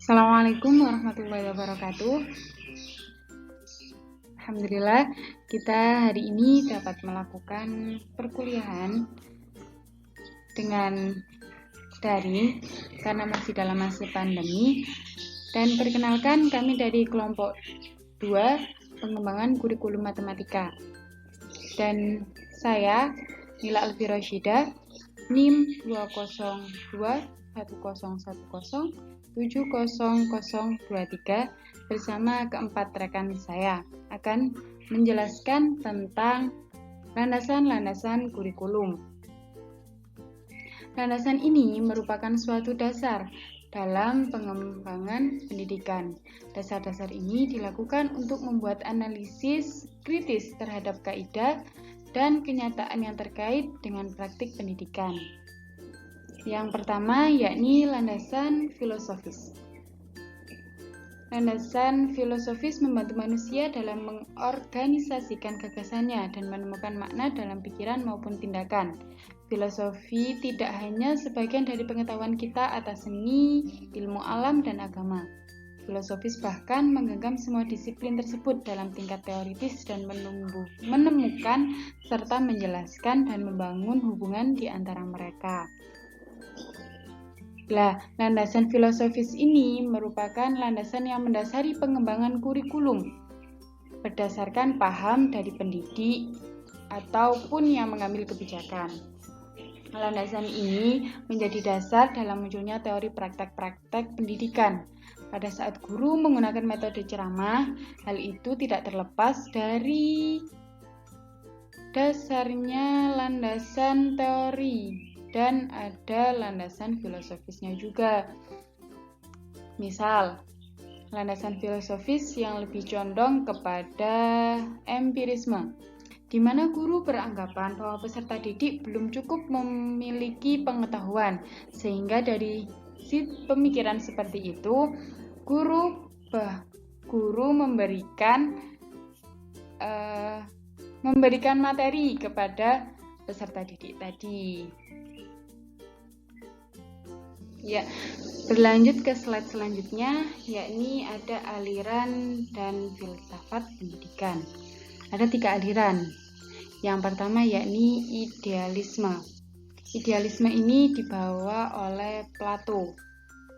Assalamualaikum warahmatullahi wabarakatuh. Alhamdulillah, kita hari ini dapat melakukan perkuliahan dengan daring karena masih dalam masa pandemi. Dan perkenalkan, kami dari kelompok 2 pengembangan kurikulum matematika. Dan saya Nila Alfira Syida, NIM 2021010700023 bersama keempat rekan saya akan menjelaskan tentang landasan-landasan kurikulum. Landasan ini merupakan suatu dasar dalam pengembangan pendidikan. Dasar-dasar ini dilakukan untuk membuat analisis kritis terhadap kaidah dan kenyataan yang terkait dengan praktik pendidikan. Yang pertama yakni landasan filosofis. Landasan filosofis membantu manusia dalam mengorganisasikan gagasannya dan menemukan makna dalam pikiran maupun tindakan. Filosofi tidak hanya sebagian dari pengetahuan kita atas seni, ilmu alam, dan agama. Filosofis bahkan menggenggam semua disiplin tersebut dalam tingkat teoritis dan menemukan serta menjelaskan dan membangun hubungan di antara mereka. Landasan filosofis ini merupakan landasan yang mendasari pengembangan kurikulum berdasarkan paham dari pendidik ataupun yang mengambil kebijakan. Landasan ini menjadi dasar dalam munculnya teori praktek-praktek pendidikan. Pada saat guru menggunakan metode ceramah, hal itu tidak terlepas dari dasarnya landasan teori dan ada landasan filosofisnya juga. Misal, landasan filosofis yang lebih condong kepada empirisme, di mana guru beranggapan bahwa peserta didik belum cukup memiliki pengetahuan, sehingga dari pemikiran seperti itu, guru memberikan materi kepada peserta didik tadi. Ya, berlanjut ke slide selanjutnya, yakni ada aliran dan filsafat pendidikan. Ada 3 aliran. Yang pertama yakni idealisme. Idealisme ini dibawa oleh Plato,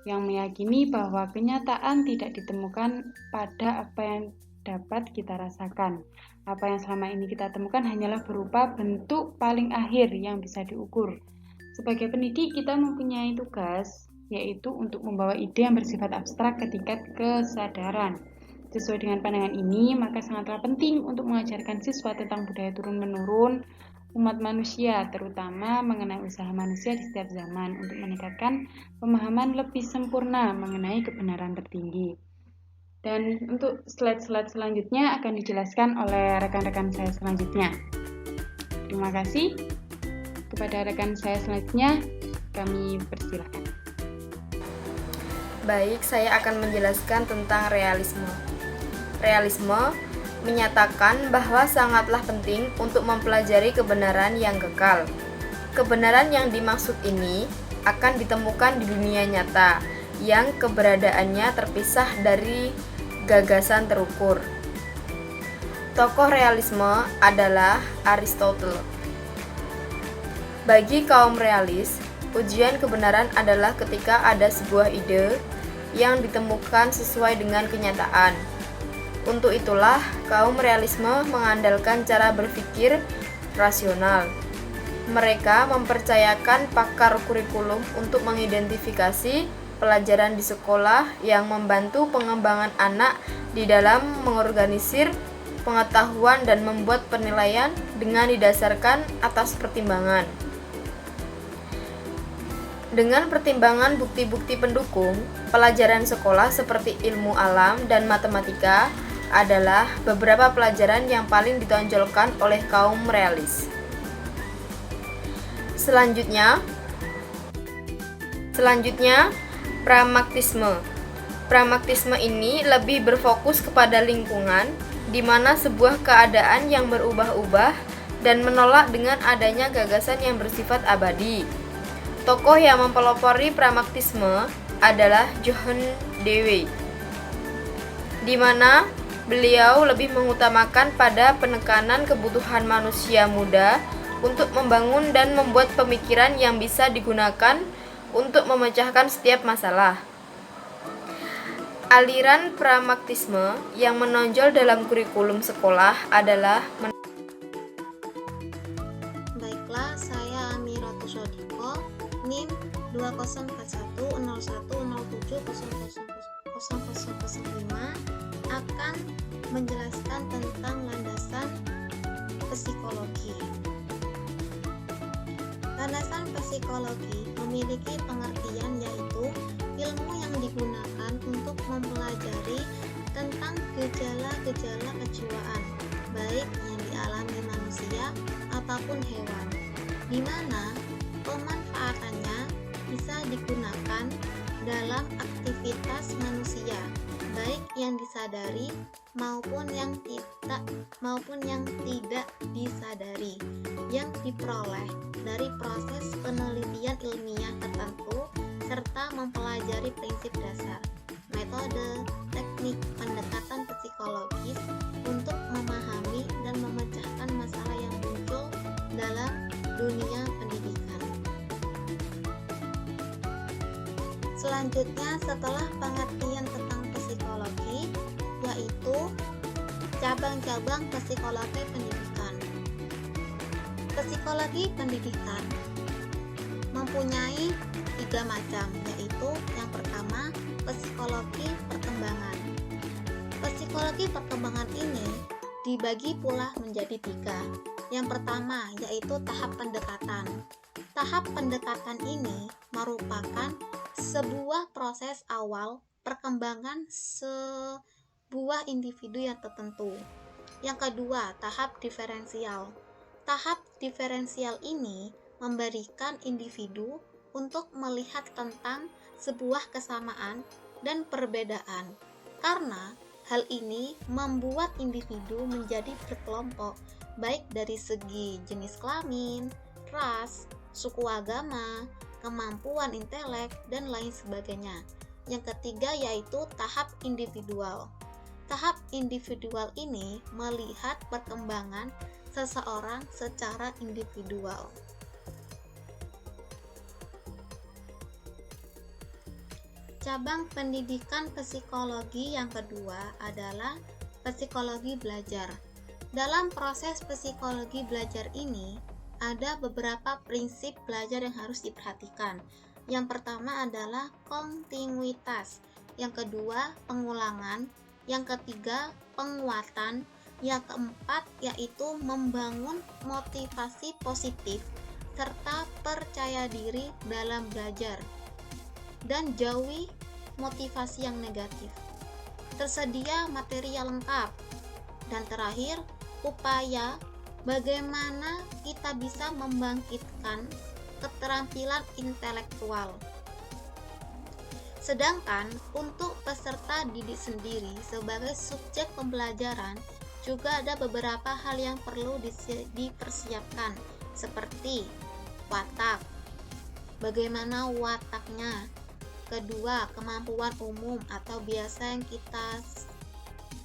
yang meyakini bahwa kenyataan tidak ditemukan pada apa yang dapat kita rasakan. Apa yang selama ini kita temukan hanyalah berupa bentuk paling akhir yang bisa diukur. Sebagai pendidik, kita mempunyai tugas, yaitu untuk membawa ide yang bersifat abstrak ke tingkat kesadaran. Sesuai dengan pandangan ini, maka sangatlah penting untuk mengajarkan siswa tentang budaya turun-menurun umat manusia, terutama mengenai usaha manusia di setiap zaman untuk meningkatkan pemahaman lebih sempurna mengenai kebenaran tertinggi. Dan untuk slide-slide selanjutnya akan dijelaskan oleh rekan-rekan saya selanjutnya. Terima kasih. Kepada rekan saya selanjutnya, kami persilakan. Baik, saya akan menjelaskan tentang realisme. Realisme menyatakan bahwa sangatlah penting untuk mempelajari kebenaran yang kekal. Kebenaran yang dimaksud ini akan ditemukan di dunia nyata, yang keberadaannya terpisah dari gagasan terukur. Tokoh realisme adalah Aristotle. Bagi kaum realis, ujian kebenaran adalah ketika ada sebuah ide yang ditemukan sesuai dengan kenyataan. Untuk itulah, kaum realisme mengandalkan cara berpikir rasional. Mereka mempercayakan pakar kurikulum untuk mengidentifikasi pelajaran di sekolah yang membantu pengembangan anak di dalam mengorganisir pengetahuan dan membuat penilaian dengan didasarkan atas pertimbangan. Dengan pertimbangan bukti-bukti pendukung, pelajaran sekolah seperti ilmu alam dan matematika adalah beberapa pelajaran yang paling ditonjolkan oleh kaum realis. Selanjutnya, pragmatisme. Pragmatisme ini lebih berfokus kepada lingkungan, di mana sebuah keadaan yang berubah-ubah dan menolak dengan adanya gagasan yang bersifat abadi. Tokoh yang mempelopori pragmatisme adalah John Dewey, di mana beliau lebih mengutamakan pada penekanan kebutuhan manusia muda untuk membangun dan membuat pemikiran yang bisa digunakan untuk memecahkan setiap masalah. Aliran pragmatisme yang menonjol dalam kurikulum sekolah adalah Baiklah, saya Amiratu Sodiko, NIM 204107070005 akan menjelaskan tentang landasan psikologi. Landasan psikologi memiliki pengertian yaitu ilmu yang digunakan untuk mempelajari tentang gejala-gejala kejiwaan, baik yang dialami manusia ataupun hewan, di mana pemanfaatannya bisa digunakan dalam aktivitas manusia, baik yang disadari maupun yang tidak disadari, yang diperoleh dari proses penelitian ilmiah tertentu serta mempelajari prinsip dasar, metode, teknik pendekatan psikologis untuk memahami dan memecahkan masalah yang muncul dalam dunia pendidikan. Selanjutnya, setelah pengertian tentang psikologi, yaitu cabang-cabang psikologi pendidikan. Psikologi pendidikan mempunyai 3 macam, yaitu yang pertama, psikologi perkembangan. Psikologi perkembangan ini dibagi pula menjadi 3. Yang pertama, yaitu tahap pendekatan. Tahap pendekatan ini merupakan sebuah proses awal perkembangan sebuah individu yang tertentu. Yang kedua, tahap diferensial. Tahap diferensial ini memberikan individu untuk melihat tentang sebuah kesamaan dan perbedaan, karena hal ini membuat individu menjadi berkelompok, baik dari segi jenis kelamin, ras, suku agama, kemampuan intelek, dan lain sebagainya. Yang ketiga yaitu tahap individual. Tahap individual ini melihat perkembangan seseorang secara individual. Cabang pendidikan psikologi yang kedua adalah psikologi belajar. Dalam proses psikologi belajar ini, ada beberapa prinsip belajar yang harus diperhatikan. Yang pertama adalah kontinuitas, yang kedua pengulangan, yang ketiga penguatan, yang keempat yaitu membangun motivasi positif serta percaya diri dalam belajar, dan jauhi motivasi yang negatif. Tersedia materi yang lengkap. Dan terakhir, upaya bagaimana kita bisa membangkitkan keterampilan intelektual. Sedangkan untuk peserta didik sendiri sebagai subjek pembelajaran juga ada beberapa hal yang perlu dipersiapkan, seperti watak. Bagaimana wataknya? Kedua, kemampuan umum atau biasa yang kita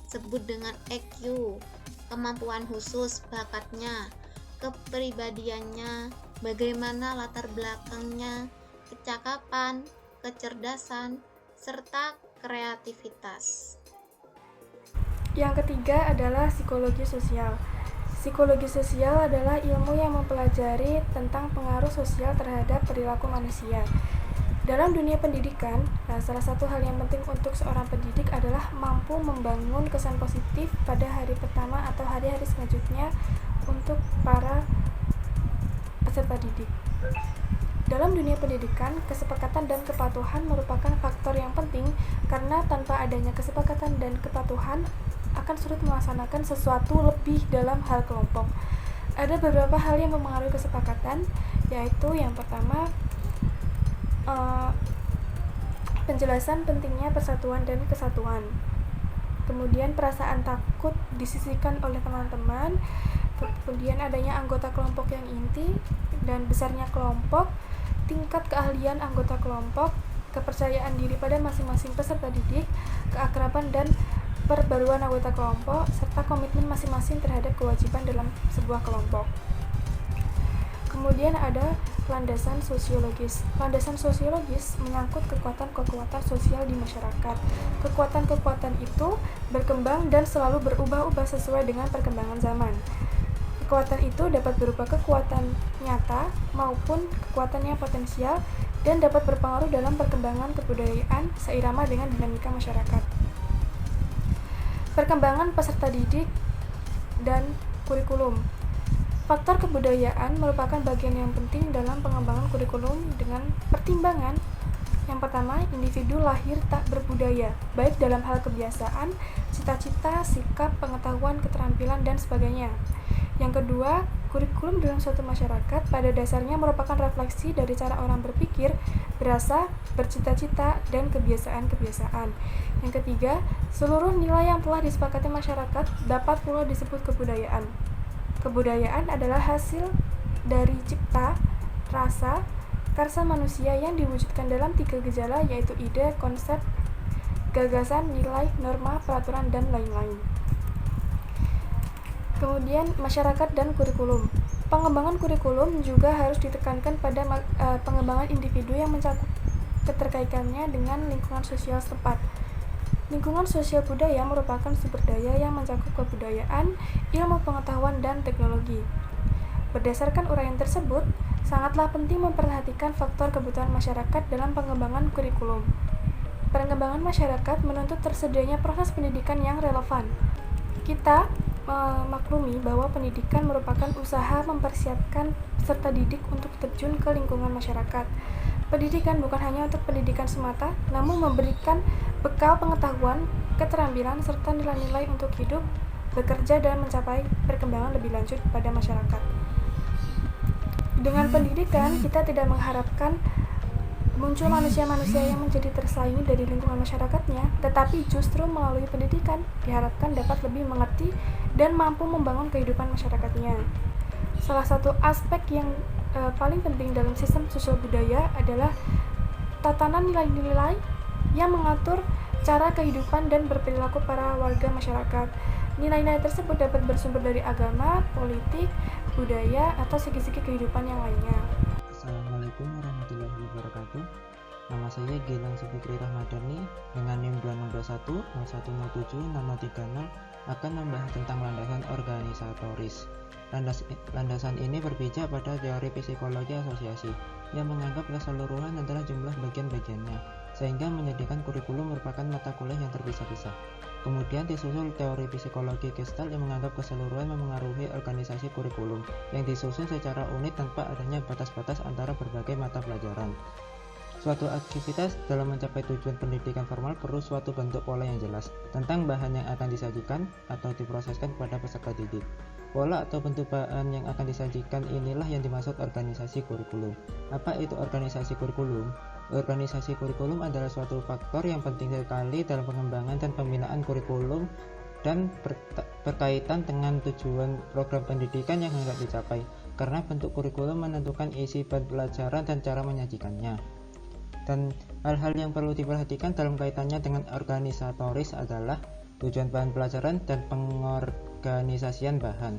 sebut dengan EQ, kemampuan khusus, bakatnya, kepribadiannya, bagaimana latar belakangnya, kecakapan, kecerdasan, serta kreativitas. Yang ketiga adalah psikologi sosial. Psikologi sosial adalah ilmu yang mempelajari tentang pengaruh sosial terhadap perilaku manusia. Dalam dunia pendidikan, salah satu hal yang penting untuk seorang pendidik adalah mampu membangun kesan positif pada hari pertama atau hari-hari selanjutnya untuk para peserta didik. Dalam dunia pendidikan, kesepakatan dan kepatuhan merupakan faktor yang penting karena tanpa adanya kesepakatan dan kepatuhan akan sulit melaksanakan sesuatu lebih dalam hal kelompok. Ada beberapa hal yang mempengaruhi kesepakatan, yaitu yang pertama, penjelasan pentingnya persatuan dan kesatuan. Kemudian perasaan takut disisihkan oleh teman-teman. Kemudian adanya anggota kelompok yang inti dan besarnya kelompok, tingkat keahlian anggota kelompok, kepercayaan diri pada masing-masing peserta didik, keakraban dan perbaruan anggota kelompok, serta komitmen masing-masing terhadap kewajiban dalam sebuah kelompok. Kemudian ada landasan sosiologis. Landasan sosiologis menyangkut kekuatan-kekuatan sosial di masyarakat. Kekuatan-kekuatan itu berkembang dan selalu berubah-ubah sesuai dengan perkembangan zaman. Kekuatan itu dapat berupa kekuatan nyata maupun kekuatan yang potensial dan dapat berpengaruh dalam perkembangan kebudayaan seirama dengan dinamika masyarakat. Perkembangan peserta didik dan kurikulum. Faktor kebudayaan merupakan bagian yang penting dalam pengembangan kurikulum dengan pertimbangan. Yang pertama, individu lahir tak berbudaya, baik dalam hal kebiasaan, cita-cita, sikap, pengetahuan, keterampilan, dan sebagainya. Yang kedua, kurikulum dalam suatu masyarakat pada dasarnya merupakan refleksi dari cara orang berpikir, berasa, bercita-cita, dan kebiasaan-kebiasaan. Yang ketiga, seluruh nilai yang telah disepakati masyarakat dapat pula disebut kebudayaan. Kebudayaan adalah hasil dari cipta, rasa, karsa manusia yang diwujudkan dalam 3 gejala, yaitu ide, konsep, gagasan, nilai, norma, peraturan, dan lain-lain. Kemudian masyarakat dan kurikulum. Pengembangan kurikulum juga harus ditekankan pada pengembangan individu yang mencakup keterkaitannya dengan lingkungan sosial setempat. Lingkungan sosial budaya merupakan sumber daya yang mencakup kebudayaan, ilmu pengetahuan, dan teknologi. Berdasarkan uraian tersebut, sangatlah penting memperhatikan faktor kebutuhan masyarakat dalam pengembangan kurikulum. Pengembangan masyarakat menuntut tersedianya proses pendidikan yang relevan. Kita memaklumi bahwa pendidikan merupakan usaha mempersiapkan peserta didik untuk terjun ke lingkungan masyarakat. Pendidikan bukan hanya untuk pendidikan semata, namun memberikan bekal pengetahuan, keterampilan, serta nilai-nilai untuk hidup, bekerja, dan mencapai perkembangan lebih lanjut pada masyarakat. Dengan pendidikan, kita tidak mengharapkan muncul manusia-manusia yang menjadi tersaingi dari lingkungan masyarakatnya, tetapi justru melalui pendidikan diharapkan dapat lebih mengerti dan mampu membangun kehidupan masyarakatnya. Salah satu aspek yang paling penting dalam sistem sosial budaya adalah tatanan nilai-nilai yang mengatur cara kehidupan dan berperilaku para warga masyarakat. Nilai-nilai tersebut dapat bersumber dari agama, politik, budaya, atau segi-segi kehidupan yang lainnya. Assalamualaikum warahmatullahi wabarakatuh. Nama saya Gilang Sufikri Rahmadani dengan NIM 261 0107 6030 akan membahas tentang landasan organisatoris. Landasan ini berpijak pada teori psikologi asosiasi yang menganggap keseluruhan adalah jumlah bagian-bagiannya, sehingga menjadikan kurikulum merupakan mata kuliah yang terpisah-pisah. Kemudian disusul teori psikologi Gestalt yang menganggap keseluruhan memengaruhi organisasi kurikulum yang disusun secara unit tanpa adanya batas-batas antara berbagai mata pelajaran. Suatu aktivitas dalam mencapai tujuan pendidikan formal perlu suatu bentuk pola yang jelas tentang bahan yang akan disajikan atau diproseskan kepada peserta didik. Pola atau bentuk bahan yang akan disajikan inilah yang dimaksud organisasi kurikulum. Apa itu organisasi kurikulum? Organisasi kurikulum adalah suatu faktor yang penting sekali dalam pengembangan dan pembinaan kurikulum dan berkaitan dengan tujuan program pendidikan yang hendak dicapai, karena bentuk kurikulum menentukan isi bahan pelajaran dan cara menyajikannya. Dan hal-hal yang perlu diperhatikan dalam kaitannya dengan organisatoris adalah tujuan bahan pelajaran dan pengorganisasian bahan.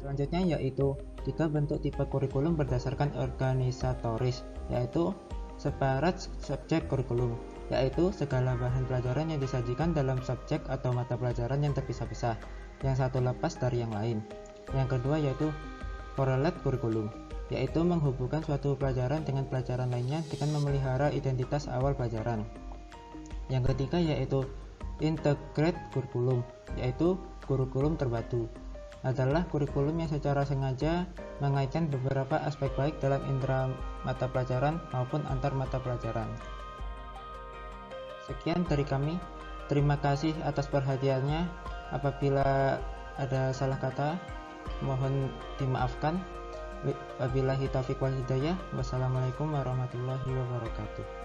Selanjutnya yaitu 3 bentuk tipe kurikulum berdasarkan organisatoris, yaitu separate subjek kurikulum, yaitu segala bahan pelajaran yang disajikan dalam subjek atau mata pelajaran yang terpisah-pisah, yang satu lepas dari yang lain. Yang kedua yaitu correlate kurikulum, yaitu menghubungkan suatu pelajaran dengan pelajaran lainnya dengan memelihara identitas awal pelajaran. Yang ketiga yaitu integrate kurikulum, yaitu kurikulum terpadu, adalah kurikulum yang secara sengaja mengaitkan beberapa aspek baik dalam intra mata pelajaran maupun antar mata pelajaran. Sekian dari kami, terima kasih atas perhatiannya. Apabila ada salah kata, mohon dimaafkan. Wabillahi taufiq wal hidayah. Wassalamualaikum warahmatullahi wabarakatuh.